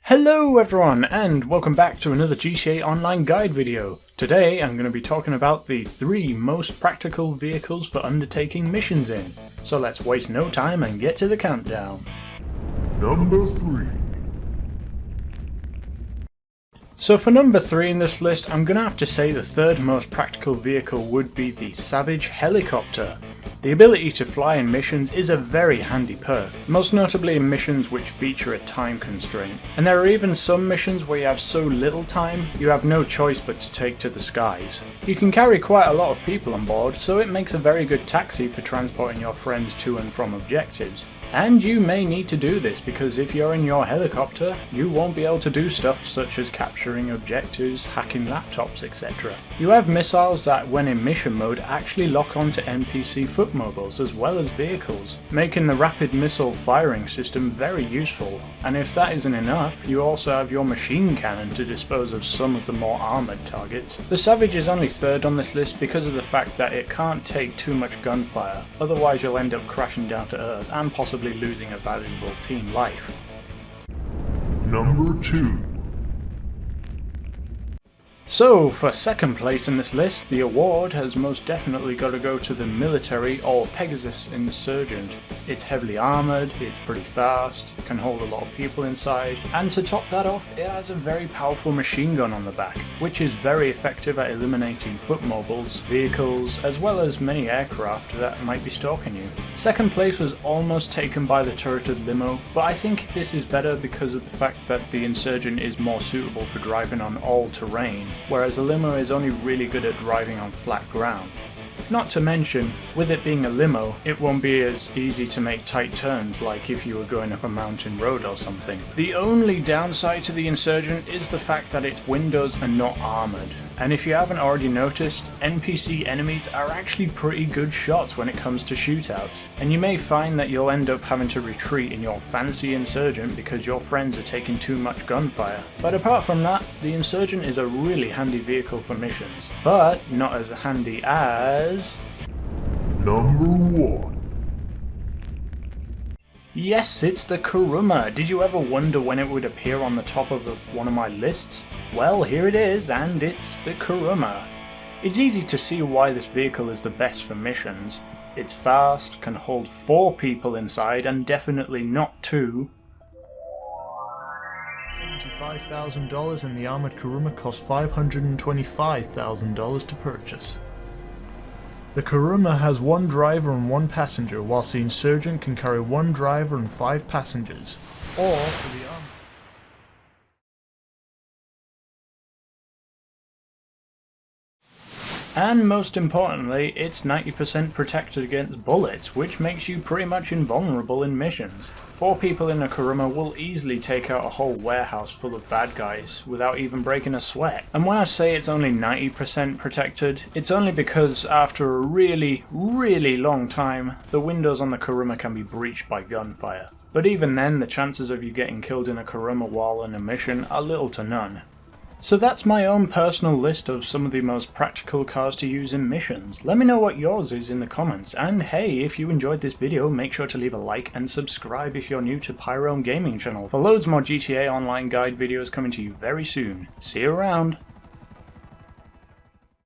Hello everyone, and welcome back to another GTA Online guide video. Today I'm going to be talking about the 3 most practical vehicles for undertaking missions in. So let's waste no time and get to the countdown. Number 3. So for number 3 in this list, I'm going to have to say the third most practical vehicle would be the Savage helicopter. The ability to fly in missions is a very handy perk, most notably in missions which feature a time constraint. And there are even some missions where you have so little time, you have no choice but to take to the skies. You can carry quite a lot of people on board, so it makes a very good taxi for transporting your friends to and from objectives. And you may need to do this because if you're in your helicopter, you won't be able to do stuff such as capturing objectives, hacking laptops, etc. You have missiles that, when in mission mode, actually lock onto NPC footmobiles as well as vehicles, making the rapid missile firing system very useful. And if that isn't enough, you also have your machine cannon to dispose of some of the more armoured targets. The Savage is only third on this list because of the fact that it can't take too much gunfire, otherwise you'll end up crashing down to earth and possibly losing a valuable team life. Number 2. So, for second place in this list, the award has most definitely got to go to the military or Pegasus Insurgent. It's heavily armoured, it's pretty fast, can hold a lot of people inside, and to top that off, it has a very powerful machine gun on the back, which is very effective at eliminating footmobiles, vehicles, as well as many aircraft that might be stalking you. Second place was almost taken by the turreted limo, but I think this is better because of the fact that the Insurgent is more suitable for driving on all terrain, whereas a limo is only really good at driving on flat ground. Not to mention, with it being a limo, it won't be as easy to make tight turns like if you were going up a mountain road or something. The only downside to the Insurgent is the fact that its windows are not armoured. And if you haven't already noticed, NPC enemies are actually pretty good shots when it comes to shootouts. And you may find that you'll end up having to retreat in your fancy Insurgent because your friends are taking too much gunfire. But apart from that, the Insurgent is a really handy vehicle for missions. But not as handy as... Number 1. Yes, it's the Kuruma. Did you ever wonder when it would appear on the top of one of my lists? Well, here it is, and it's the Kuruma. It's easy to see why this vehicle is the best for missions. It's fast, can hold 4 people inside, and definitely not 2. $75,000 and the armoured Kuruma cost $525,000 to purchase. The Kuruma has 1 driver and 1 passenger, whilst the Insurgent can carry 1 driver and 5 passengers. Or, for the armor. And most importantly, it's 90% protected against bullets, which makes you pretty much invulnerable in missions. 4 people in a Kuruma will easily take out a whole warehouse full of bad guys without even breaking a sweat. And when I say it's only 90% protected, it's only because after a really long time, the windows on the Kuruma can be breached by gunfire. But even then, the chances of you getting killed in a Kuruma while in a mission are little to none. So that's my own personal list of some of the most practical cars to use in missions. Let me know what yours is in the comments, and hey, if you enjoyed this video, make sure to leave a like and subscribe if you're new to Pyro Gaming channel for loads more GTA Online guide videos coming to you very soon. See you around!